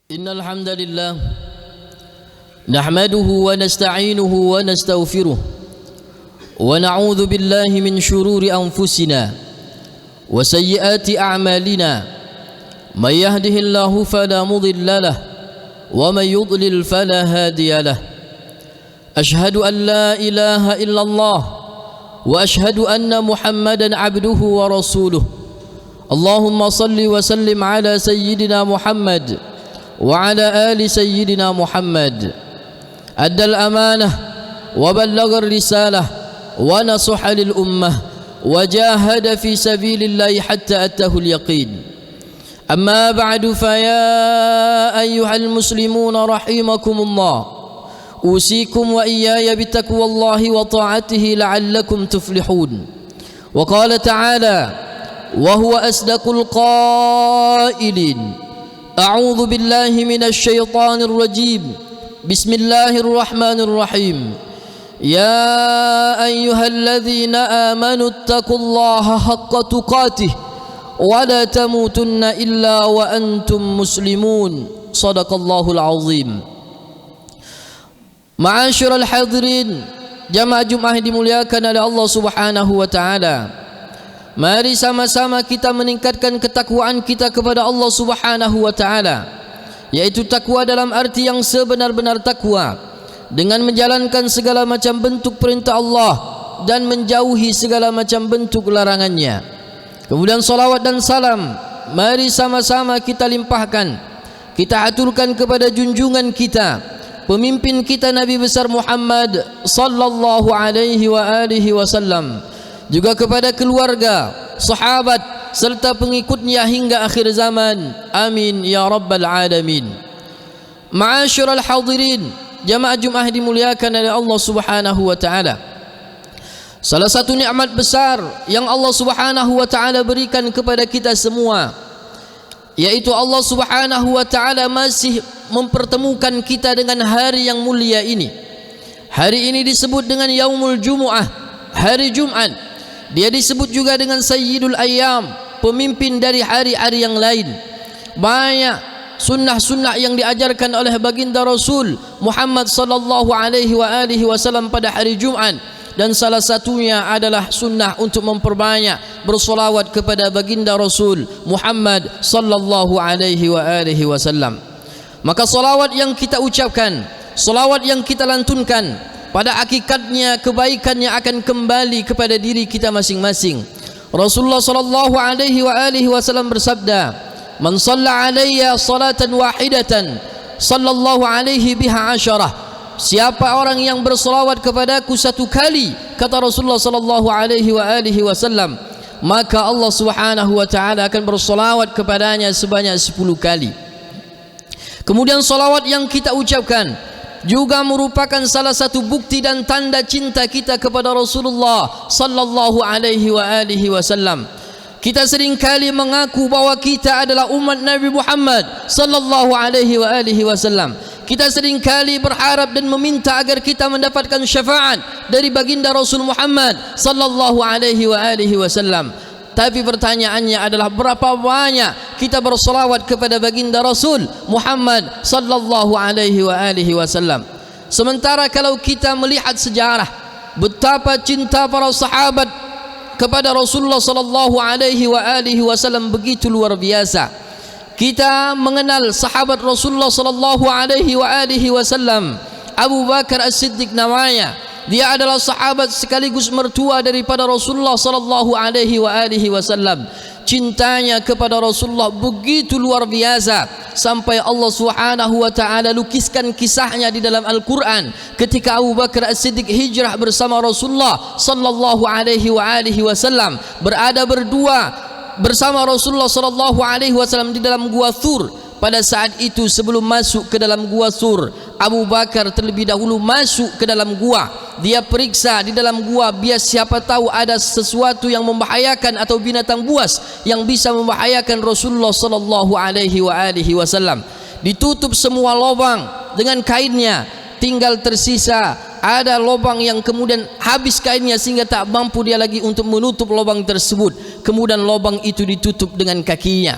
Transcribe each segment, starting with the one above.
إن الحمد لله نحمده ونستعينه ونستغفره ونعوذ بالله من شرور أنفسنا وسيئات أعمالنا من يهده الله فلا مضل له ومن يضلل فلا هادي له أشهد أن لا إله إلا الله وأشهد أن محمدا عبده ورسوله اللهم صل وسلم على سيدنا محمد وعلى آل سيدنا محمد أدى الأمانة وبلغ الرسالة ونصح للأمة وجاهد في سبيل الله حتى أتاه اليقين أما بعد فيا أيها المسلمون رحمكم الله أوصيكم وإياي بتقوى الله وطاعته لعلكم تفلحون وقال تعالى وهو أصدق القائلين أعوذ بالله من الشيطان الرجيم بسم الله الرحمن الرحيم يا أيها الذين آمنوا اتقوا الله حق تقاته ولا تموتن إلا وأنتم مسلمون صدق الله العظيم. Ma'asyiral hadirin, jamaah Jumat dimuliakan oleh Allah Subhanahu wa taala. Mari sama-sama kita meningkatkan ketakwaan kita kepada Allah Subhanahu wa taala, yaitu takwa dalam arti yang sebenar-benar takwa, dengan menjalankan segala macam bentuk perintah Allah dan menjauhi segala macam bentuk larangannya. Kemudian salawat dan salam mari sama-sama kita limpahkan, kita aturkan kepada junjungan kita, pemimpin kita Nabi besar Muhammad sallallahu alaihi wa alihi wasallam, juga kepada keluarga, sahabat serta pengikutnya hingga akhir zaman. Amin ya rabbal alamin. Ma'asyiral hadirin, jamaah Jumat dimuliakan oleh Allah Subhanahu wa taala. Salah satu nikmat besar yang Allah Subhanahu wa taala berikan kepada kita semua, yaitu Allah Subhanahu wa taala masih mempertemukan kita dengan hari yang mulia ini. Hari ini disebut dengan Yaumul Jumu'ah, hari Jumat. Dia disebut juga dengan Sayyidul Ayyam, pemimpin dari hari-hari yang lain. Banyak sunnah-sunnah yang diajarkan oleh baginda Rasul Muhammad sallallahu alaihi wa alihi wasallam pada hari Jumat, dan salah satunya adalah sunnah untuk memperbanyak bersolawat kepada baginda Rasul Muhammad sallallahu alaihi wa alihi wasallam. Maka solawat yang kita ucapkan, solawat yang kita lantunkan, pada hakikatnya kebaikannya akan kembali kepada diri kita masing-masing. Rasulullah sallallahu alaihi wa alihi wasallam bersabda, "Man shalla alayya salatan wahidatan, sallallahu alaihi biha asyarah." Siapa orang yang berselawat kepadaku satu kali, kata Rasulullah sallallahu alaihi wa alihi wasallam, maka Allah Subhanahu wa taala akan berselawat kepadanya sebanyak 10 kali. Kemudian salawat yang kita ucapkan juga merupakan salah satu bukti dan tanda cinta kita kepada Rasulullah sallallahu alaihi wa alihi wasallam. Kita seringkali mengaku bahwa kita adalah umat Nabi Muhammad sallallahu alaihi wa alihi wasallam. Kita seringkali berharap dan meminta agar kita mendapatkan syafaat dari baginda Rasul Muhammad sallallahu alaihi wa alihi wasallam. Tapi pertanyaannya adalah, berapa banyak kita bersolawat kepada baginda Rasul Muhammad sallallahu alaihi wa alihi wasallam? Sementara kalau kita melihat sejarah betapa cinta para sahabat kepada Rasulullah sallallahu alaihi wa alihi wasallam begitu luar biasa. Kita mengenal sahabat Rasulullah sallallahu alaihi wa alihi wasallam, Abu Bakar As-Siddiq namanya. Dia adalah sahabat sekaligus mertua daripada Rasulullah sallallahu alaihi wa alihi wasallam. Cintanya kepada Rasulullah begitu luar biasa sampai Allah Subhanahu wa taala lukiskan kisahnya di dalam Al-Qur'an ketika Abu Bakar As-Siddiq hijrah bersama Rasulullah sallallahu alaihi wa alihi wasallam, berada berdua bersama Rasulullah sallallahu alaihi wasallam di dalam Gua Thur. Pada saat itu sebelum masuk ke dalam Gua Thur, Abu Bakar terlebih dahulu masuk ke dalam gua. Dia periksa di dalam gua biar siapa tahu ada sesuatu yang membahayakan atau binatang buas yang bisa membahayakan Rasulullah sallallahu alaihi wa alihi wasallam. Ditutup semua lubang dengan kainnya, tinggal tersisa ada lubang yang kemudian habis kainnya sehingga tak mampu dia lagi untuk menutup lubang tersebut. Kemudian lubang itu ditutup dengan kakinya.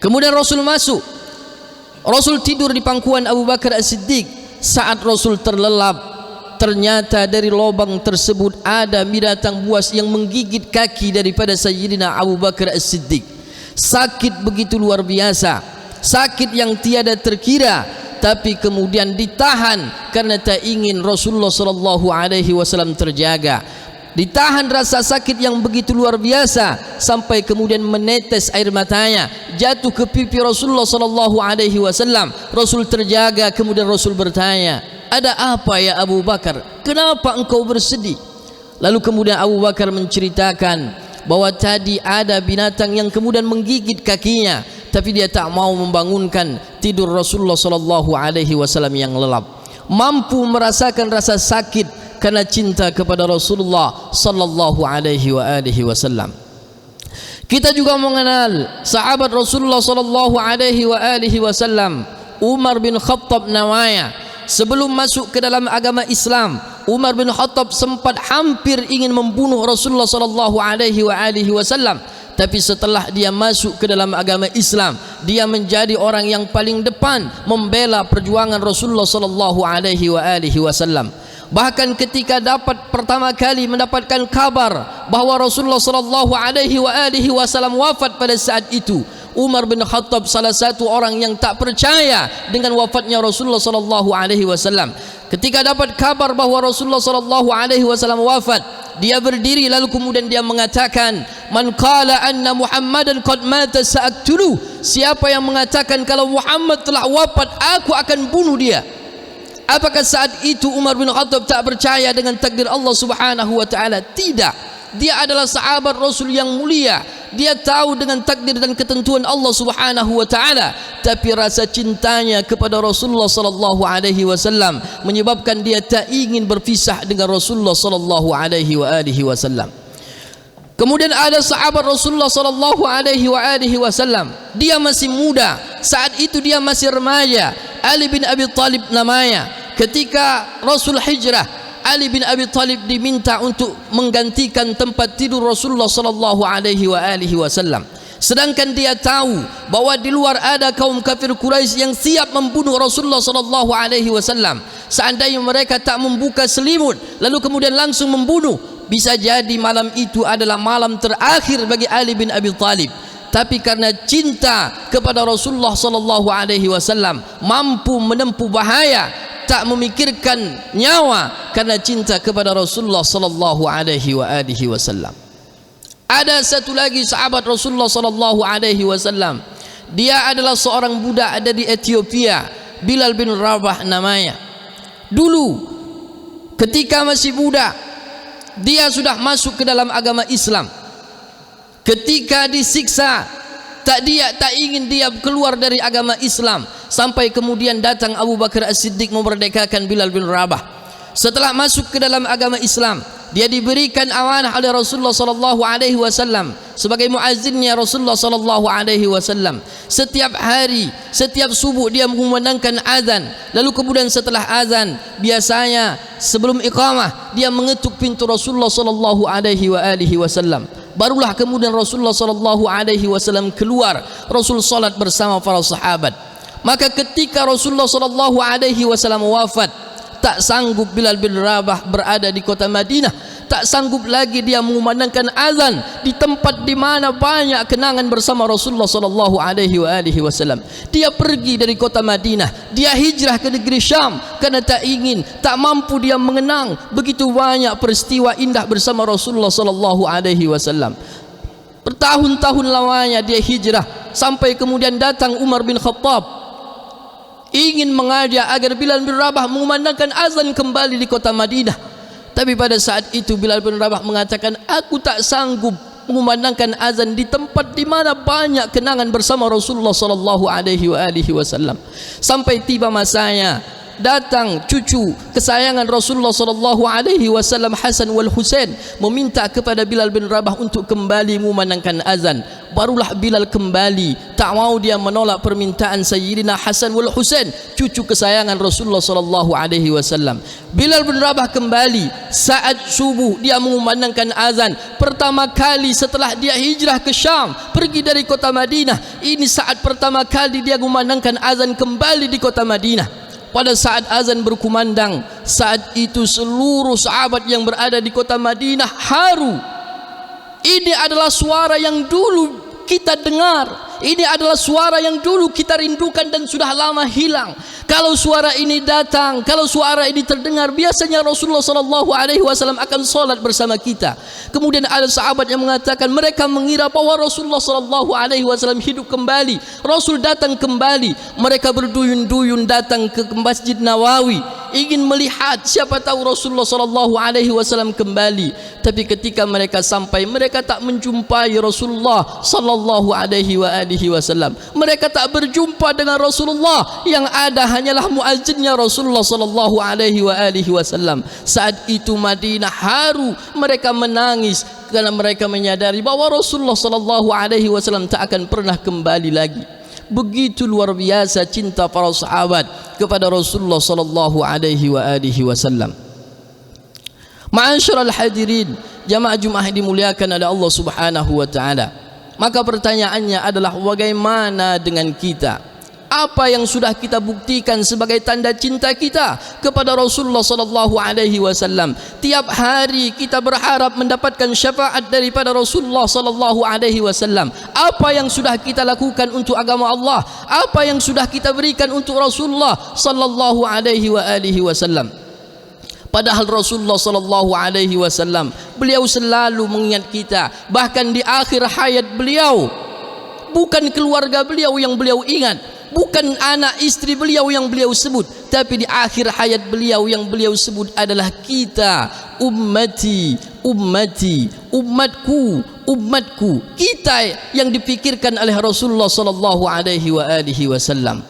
Kemudian Rasul masuk. Rasul tidur di pangkuan Abu Bakar As-Siddiq. Saat Rasul terlelap, ternyata dari lubang tersebut ada binatang buas yang menggigit kaki daripada Sayyidina Abu Bakar As-Siddiq. Sakit begitu luar biasa, sakit yang tiada terkira, tapi kemudian ditahan karena tak ingin Rasulullah sallallahu alaihi wasallam terjaga. Ditahan rasa sakit yang begitu luar biasa sampai kemudian menetes air matanya jatuh ke pipi Rasulullah sallallahu alaihi wasallam. Rasul terjaga, kemudian Rasul bertanya, "Ada apa ya Abu Bakar? Kenapa engkau bersedih?" Lalu kemudian Abu Bakar menceritakan bahwa tadi ada binatang yang kemudian menggigit kakinya, tapi dia tak mau membangunkan tidur Rasulullah sallallahu alaihi wasallam yang lelap. Mampu merasakan rasa sakit karena cinta kepada Rasulullah sallallahu alaihi wasallam. Kita juga mengenal sahabat Rasulullah sallallahu alaihi wasallam, Umar bin Khattab namanya. Sebelum masuk ke dalam agama Islam, Umar bin Khattab sempat hampir ingin membunuh Rasulullah sallallahu alaihi wasallam. Tapi setelah dia masuk ke dalam agama Islam, dia menjadi orang yang paling depan membela perjuangan Rasulullah sallallahu alaihi wasallam. Bahkan ketika pertama kali mendapatkan kabar bahwa Rasulullah sallallahu alaihi wasallam wafat pada saat itu, Umar bin Khattab salah satu orang yang tak percaya dengan wafatnya Rasulullah sallallahu alaihi wasallam. Ketika dapat kabar bahwa Rasulullah sallallahu alaihi wasallam wafat, dia berdiri lalu kemudian dia mengatakan, "Man qala anna Muhammadan qad mata sa'aqtuluh." Siapa yang mengatakan kalau Muhammad telah wafat, aku akan bunuh dia. Apakah saat itu Umar bin Khattab tak percaya dengan takdir Allah Subhanahu wa taala? Tidak. Dia adalah sahabat Rasul yang mulia. Dia tahu dengan takdir dan ketentuan Allah Subhanahu wa taala, tapi rasa cintanya kepada Rasulullah sallallahu alaihi wasallam menyebabkan dia tak ingin berpisah dengan Rasulullah sallallahu alaihi wasallam. Kemudian ada sahabat Rasulullah sallallahu alaihi wasallam. Dia masih muda. Saat itu dia masih remaja. Ali bin Abi Thalib namanya. Ketika Rasul hijrah, Ali bin Abi Thalib diminta untuk menggantikan tempat tidur Rasulullah sallallahu alaihi wasallam. Sedangkan dia tahu bahwa di luar ada kaum kafir Quraisy yang siap membunuh Rasulullah sallallahu alaihi wasallam. Seandainya mereka tak membuka selimut lalu kemudian langsung membunuh, bisa jadi malam itu adalah malam terakhir bagi Ali bin Abi Thalib. Tapi karena cinta kepada Rasulullah sallallahu alaihi wasallam, mampu menempuh bahaya, tak memikirkan nyawa karena cinta kepada Rasulullah sallallahu alaihi wasallam. Ada satu lagi sahabat Rasulullah sallallahu alaihi wasallam. Dia adalah seorang budak ada di Ethiopia, Bilal bin Rabah namanya. Dulu ketika masih budak, dia sudah masuk ke dalam agama Islam. Ketika disiksa, tak ingin dia keluar dari agama Islam, sampai kemudian datang Abu Bakar As-Siddiq memerdekakan Bilal bin Rabah. Setelah masuk ke dalam agama Islam, dia diberikan amanah oleh Rasulullah sallallahu alaihi wasallam sebagai muazzinnya Rasulullah sallallahu alaihi wasallam. Setiap hari, setiap subuh dia mengumandangkan azan. Lalu kemudian setelah azan, biasanya sebelum iqamah dia mengetuk pintu Rasulullah sallallahu alaihi wasallam. Barulah kemudian Rasulullah sallallahu alaihi wasallam keluar. Rasul salat bersama para sahabat. Maka ketika Rasulullah sallallahu alaihi wasallam wafat, tak sanggup Bilal bin Rabah berada di kota Madinah, tak sanggup lagi dia mengumandangkan azan di tempat di mana banyak kenangan bersama Rasulullah sallallahu alaihi wasallam. Dia pergi dari kota Madinah, dia hijrah ke negeri Syam karena tak mampu dia mengenang begitu banyak peristiwa indah bersama Rasulullah sallallahu alaihi wasallam. Bertahun-tahun lamanya dia hijrah sampai kemudian datang Umar bin Khattab ingin mengajak agar Bilal bin Rabah mengumandangkan azan kembali di kota Madinah. Tapi pada saat itu Bilal bin Rabah mengatakan, aku tak sanggup mengumandangkan azan di tempat di mana banyak kenangan bersama Rasulullah sallallahu alaihi wasallam. Sampai tiba masanya datang cucu kesayangan Rasulullah sallallahu alaihi wasallam Hasan wal Husain meminta kepada Bilal bin Rabah untuk kembali mengumandangkan azan. Barulah Bilal kembali, tak mau dia menolak permintaan Sayyidina Hasan wal Husain, cucu kesayangan Rasulullah sallallahu alaihi wasallam. Bilal bin Rabah kembali saat subuh, dia mengumandangkan azan pertama kali setelah dia hijrah ke Syam, pergi dari kota Madinah. Ini saat pertama kali dia mengumandangkan azan kembali di kota Madinah. Pada saat azan berkumandang, saat itu seluruh sahabat yang berada di kota Madinah haru. Ini adalah suara yang dulu kita dengar, ini adalah suara yang dulu kita rindukan dan sudah lama hilang. Kalau suara ini datang, kalau suara ini terdengar, biasanya Rasulullah sallallahu alaihi wasallam akan salat bersama kita. Kemudian ada sahabat yang mengatakan mereka mengira bahwa Rasulullah sallallahu alaihi wasallam hidup kembali, Rasul datang kembali. Mereka berduyun-duyun datang ke Masjid Nawawi ingin melihat siapa tahu Rasulullah sallallahu alaihi wasallam kembali. Tapi ketika mereka sampai, mereka tak menjumpai Rasulullah sallallahu alaihi wasallam. Mereka tak berjumpa dengan Rasulullah, yang ada hanyalah muazzinnya Rasulullah sallallahu alaihi wasallam. Saat itu Madinah haru, mereka menangis karena mereka menyadari bahwa Rasulullah sallallahu alaihi wasallam tak akan pernah kembali lagi. Begitu luar biasa cinta para sahabat kepada Rasulullah sallallahu alaihi wasallam. Ma'asyiral hadirin, jamaah Jumat dimuliakan oleh Allah Subhanahu wa taala. Maka pertanyaannya adalah bagaimana dengan kita? Apa yang sudah kita buktikan sebagai tanda cinta kita kepada Rasulullah sallallahu alaihi wasallam? Tiap hari kita berharap mendapatkan syafaat daripada Rasulullah sallallahu alaihi wasallam. Apa yang sudah kita lakukan untuk agama Allah? Apa yang sudah kita berikan untuk Rasulullah sallallahu alaihi wasallam? Padahal Rasulullah sallallahu alaihi wasallam beliau selalu mengingat kita, bahkan di akhir hayat beliau bukan keluarga beliau yang beliau ingat, bukan anak istri beliau yang beliau sebut, tapi di akhir hayat beliau yang beliau sebut adalah kita, ummati, ummati, umatku, umatku. Kita yang dipikirkan oleh Rasulullah sallallahu alaihi wasallam.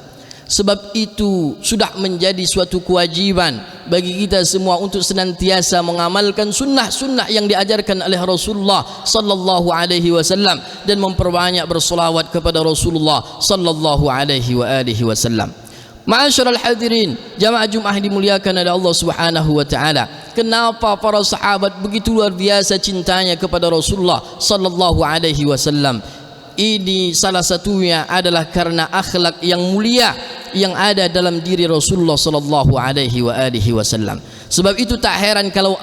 Sebab itu sudah menjadi suatu kewajiban bagi kita semua untuk senantiasa mengamalkan sunnah-sunnah yang diajarkan oleh Rasulullah sallallahu alaihi wasallam dan memperbanyak bersolawat kepada Rasulullah sallallahu alaihi wasallam. Ma'asyiral hadirin, jamaah Jumat dimuliakan oleh Allah Subhanahu wa taala. Kenapa para sahabat begitu luar biasa cintanya kepada Rasulullah sallallahu alaihi wasallam? Ini salah satunya adalah karena akhlak yang mulia yang ada dalam diri Rasulullah sallallahu alaihi wasallam. Sebab itu tak heran kalau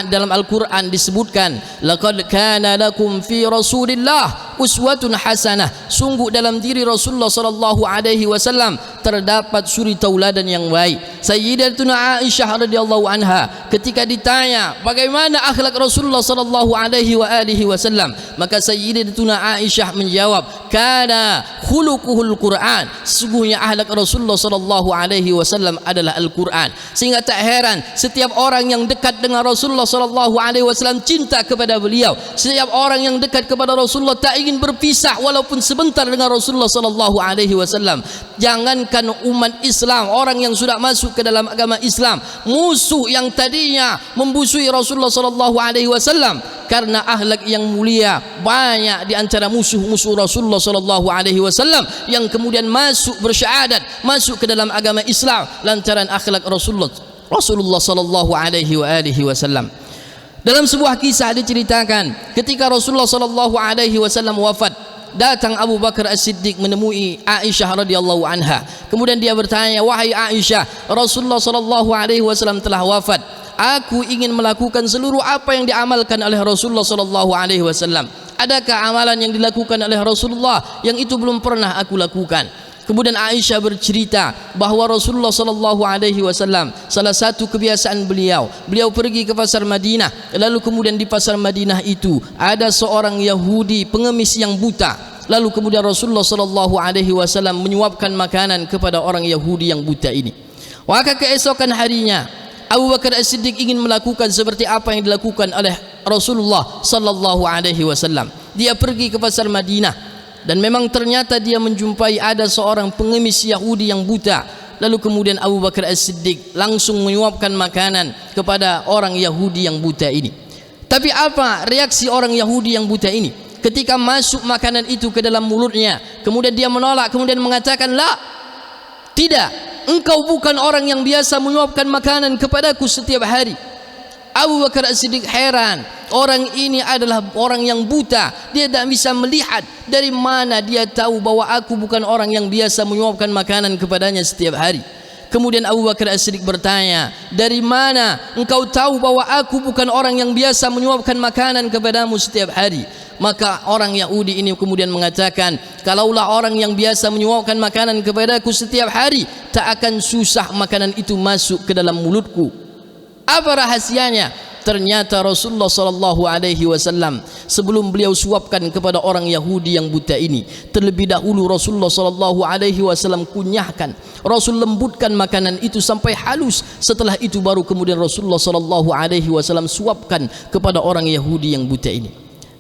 dalam Al-Qur'an disebutkan laqad kana lakum fi Rasulillah uswatun hasanah. Sungguh dalam diri Rasulullah sallallahu alaihi wasallam terdapat suri tauladan yang baik. Sayyidatuna Aisyah radhiyallahu anha ketika ditanya bagaimana akhlak Rasulullah sallallahu alaihi wasallam, maka Sayyidatuna Aisyah menjawab, kana khuluquhul Qur'an. Sesungguhnya akhlak Rasulullah sallallahu alaihi wasallam adalah Al-Qur'an. Sehingga tak heran setiap orang yang dekat dengan Rasulullah sallallahu alaihi wasallam cinta kepada beliau. Setiap orang yang dekat kepada Rasulullah tak ingin berpisah walaupun sebentar dengan Rasulullah sallallahu alaihi wasallam. Jangankan umat Islam, orang yang sudah masuk ke dalam agama Islam, musuh yang tadinya membusui Rasulullah sallallahu alaihi wasallam karena akhlak yang mulia, banyak di antara musuh-musuh Rasulullah sallallahu alaihi wasallam yang kemudian masuk bersyahadat, masuk ke dalam agama Islam lantaran akhlak Rasulullah sallallahu alaihi wasallam. Dalam sebuah kisah diceritakan ketika Rasulullah sallallahu alaihi wasallam wafat, datang Abu Bakar As-Siddiq menemui Aisyah radhiyallahu anha. Kemudian dia bertanya, wahai Aisyah, Rasulullah sallallahu alaihi wasallam telah wafat. Aku ingin melakukan seluruh apa yang diamalkan oleh Rasulullah sallallahu alaihi wasallam. Adakah amalan yang dilakukan oleh Rasulullah yang itu belum pernah aku lakukan? Kemudian Aisyah bercerita bahwa Rasulullah sallallahu alaihi wasallam salah satu kebiasaan beliau pergi ke pasar Madinah, lalu kemudian di pasar Madinah itu ada seorang Yahudi pengemis yang buta. Lalu kemudian Rasulullah sallallahu alaihi wasallam menyuapkan makanan kepada orang Yahudi yang buta ini. Maka keesokan harinya Abu Bakar As-Siddiq ingin melakukan seperti apa yang dilakukan oleh Rasulullah sallallahu alaihi wasallam. Dia pergi ke pasar Madinah dan memang ternyata dia menjumpai ada seorang pengemis Yahudi yang buta. Lalu kemudian Abu Bakar As-Siddiq langsung menyuapkan makanan kepada orang Yahudi yang buta ini. Tapi apa reaksi orang Yahudi yang buta ini ketika masuk makanan itu ke dalam mulutnya? Kemudian dia menolak, kemudian mengatakan, "La, tidak, engkau bukan orang yang biasa menyuapkan makanan kepadaku setiap hari." Abu Bakar As-Siddiq heran, orang ini adalah orang yang buta, dia tidak bisa melihat. Dari mana dia tahu bahwa aku bukan orang yang biasa menyuapkan makanan kepadanya setiap hari? Kemudian Abu Bakar As-Siddiq bertanya, "Dari mana engkau tahu bahwa aku bukan orang yang biasa menyuapkan makanan kepadamu setiap hari?" Maka orang Yahudi ini kemudian mengatakan, "Kalaulah orang yang biasa menyuapkan makanan kepadaku setiap hari, tak akan susah makanan itu masuk ke dalam mulutku." Apa rahasianya? Ternyata Rasulullah sallallahu alaihi wasallam sebelum beliau suapkan kepada orang Yahudi yang buta ini, terlebih dahulu Rasulullah sallallahu alaihi wasallam kunyahkan, Rasul lembutkan makanan itu sampai halus. Setelah itu baru kemudian Rasulullah sallallahu alaihi wasallam suapkan kepada orang Yahudi yang buta ini.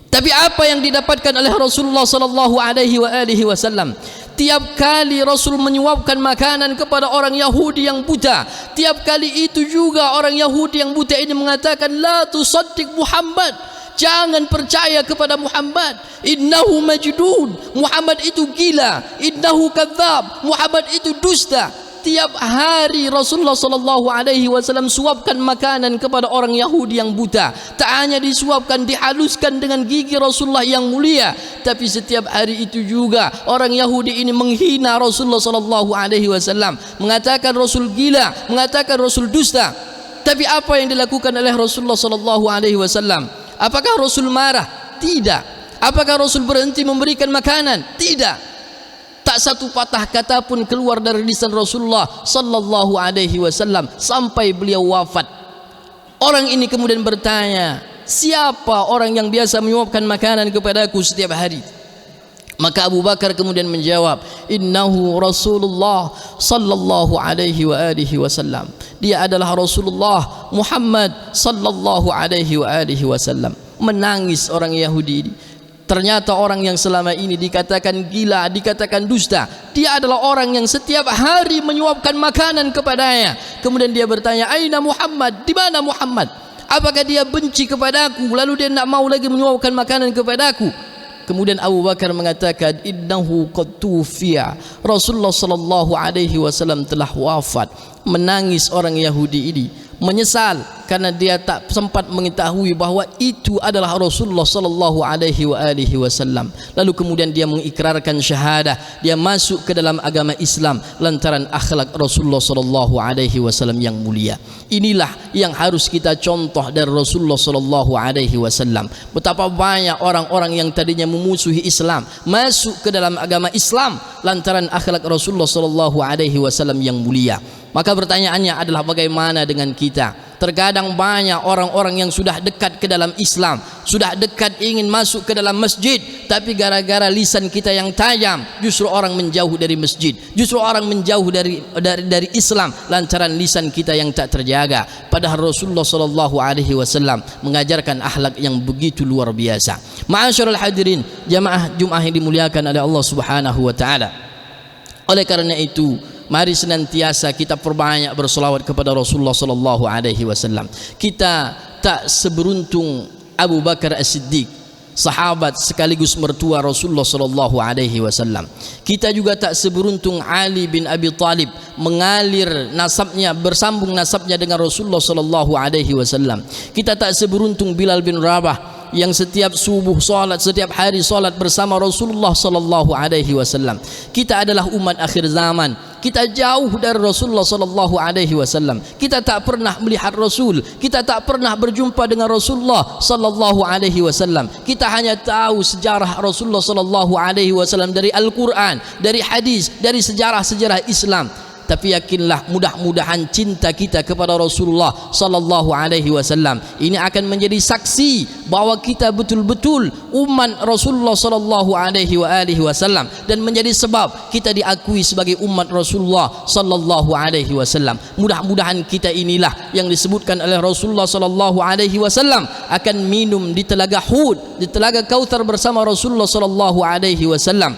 Tapi apa yang didapatkan oleh Rasulullah sallallahu alaihi wasallam? Tiap kali Rasul menyuapkan makanan kepada orang Yahudi yang buta, tiap kali itu juga orang Yahudi yang buta ini mengatakan, "La tusaddiq Muhammad." Jangan percaya kepada Muhammad. Innahu majdud. Muhammad itu gila. Innahu kadzab. Muhammad itu dusta. Tiap hari Rasulullah sallallahu alaihi wasallam suapkan makanan kepada orang Yahudi yang buta. Tak hanya disuapkan, dihaluskan dengan gigi Rasulullah yang mulia, tapi setiap hari itu juga orang Yahudi ini menghina Rasulullah sallallahu alaihi wasallam, mengatakan Rasul gila, mengatakan Rasul dusta. Tapi apa yang dilakukan oleh Rasulullah sallallahu alaihi wasallam? Apakah Rasul marah? Tidak. Apakah Rasul berhenti memberikan makanan? Tidak. Tak satu patah kata pun keluar dari lisan Rasulullah sallallahu alaihi wasallam sampai beliau wafat. Orang ini kemudian bertanya, "Siapa orang yang biasa menyuapkan makanan kepadaku setiap hari?" Maka Abu Bakar kemudian menjawab, "Innahu Rasulullah sallallahu alaihi wasallam." Dia adalah Rasulullah Muhammad sallallahu alaihi wasallam. Menangis orang Yahudi ini. Ternyata orang yang selama ini dikatakan gila, dikatakan dusta, dia adalah orang yang setiap hari menyuapkan makanan kepadanya. Kemudian dia bertanya, "Aina Muhammad? Di mana Muhammad? Apakah dia benci kepadaku lalu dia tidak mau lagi menyuapkan makanan kepadaku?" Kemudian Abu Bakar mengatakan, "Innahu qad tufiya." Rasulullah sallallahu alaihi wasallam telah wafat. Menangis orang Yahudi ini, menyesal karena dia tak sempat mengetahui bahwa itu adalah Rasulullah sallallahu alaihi wasallam. Lalu kemudian dia mengikrarkan syahadah, dia masuk ke dalam agama Islam lantaran akhlak Rasulullah sallallahu alaihi wasallam yang mulia. Inilah yang harus kita contoh dari Rasulullah sallallahu alaihi wasallam. Betapa banyak orang-orang yang tadinya memusuhi Islam masuk ke dalam agama Islam lantaran akhlak Rasulullah sallallahu alaihi wasallam yang mulia. Maka pertanyaannya adalah bagaimana dengan kita? Terkadang banyak orang-orang yang sudah dekat ke dalam Islam, sudah dekat ingin masuk ke dalam masjid, tapi gara-gara lisan kita yang tajam, justru orang menjauh dari masjid, justru orang menjauh dari Islam lantaran lisan kita yang tak terjaga. Padahal Rasulullah sallallahu alaihi wasallam mengajarkan akhlak yang begitu luar biasa. Ma'asyiral hadirin, jamaah Jumat yang dimuliakan oleh Allah Subhanahu wa taala. Oleh karena itu, mari senantiasa kita perbanyak berselawat kepada Rasulullah sallallahu alaihi wasallam. Kita tak seberuntung Abu Bakar As-Siddiq, sahabat sekaligus mertua Rasulullah sallallahu alaihi wasallam. Kita juga tak seberuntung Ali bin Abi Thalib, mengalir nasabnya, bersambung nasabnya dengan Rasulullah sallallahu alaihi wasallam. Kita tak seberuntung Bilal bin Rabah yang setiap subuh salat, setiap hari salat bersama Rasulullah sallallahu alaihi wasallam. Kita adalah umat akhir zaman. Kita jauh dari Rasulullah sallallahu alaihi wasallam. Kita tak pernah melihat Rasul, kita tak pernah berjumpa dengan Rasulullah sallallahu alaihi wasallam. Kita hanya tahu sejarah Rasulullah sallallahu alaihi wasallam dari Al-Qur'an, dari hadis, dari sejarah-sejarah Islam. Tapi yakinlah, mudah-mudahan cinta kita kepada Rasulullah sallallahu alaihi wasallam ini akan menjadi saksi bahwa kita betul-betul umat Rasulullah sallallahu alaihi wasallam, dan menjadi sebab kita diakui sebagai umat Rasulullah sallallahu alaihi wasallam. Mudah-mudahan kita inilah yang disebutkan oleh Rasulullah sallallahu alaihi wasallam akan minum di telaga Hud, di telaga Kautsar bersama Rasulullah sallallahu alaihi wasallam.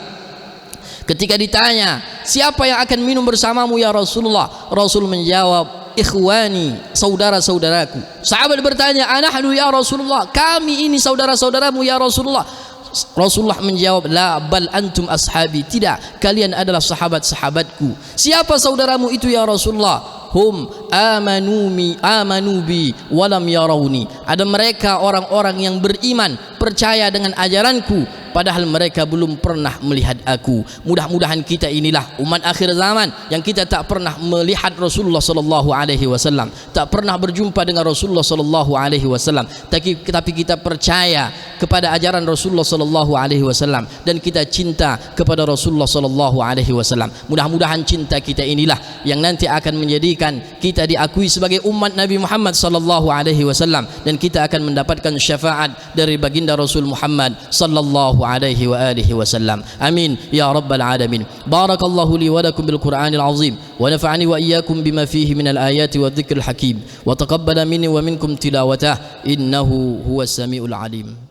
Ketika ditanya, siapa yang akan minum bersamamu ya Rasulullah? Rasul menjawab, ikhwani, saudara-saudaraku. Sahabat bertanya, anahnu ya Rasulullah, kami ini saudara-saudaramu ya Rasulullah. Rasulullah menjawab, la bal antum ashabi, tidak, kalian adalah sahabat-sahabatku. Siapa saudaramu itu ya Rasulullah? Hum amanu bi walam yarawni. Ada mereka orang-orang yang beriman, percaya dengan ajaranku, padahal mereka belum pernah melihat aku. Mudah-mudahan kita inilah umat akhir zaman yang kita tak pernah melihat Rasulullah sallallahu alaihi wasallam, tak pernah berjumpa dengan Rasulullah sallallahu alaihi wasallam, tapi kita percaya kepada ajaran Rasulullah sallallahu alaihi wasallam dan kita cinta kepada Rasulullah sallallahu alaihi wasallam. Mudah-mudahan cinta kita inilah yang nanti akan menjadikan kita diakui sebagai umat Nabi Muhammad sallallahu alaihi wasallam dan kita akan mendapatkan syafaat dari baginda Rasul Muhammad sallallahu alaihi wa alihi wasallam. Amin ya rabbal alamin. Barakallahu li wa lakum bil Qur'anil azim wa nafa'ani wa iyyakum bima fihi minal ayati wa dhikril hakim wa taqabbala minni wa minkum tilawatah innahu huwas samiul alim.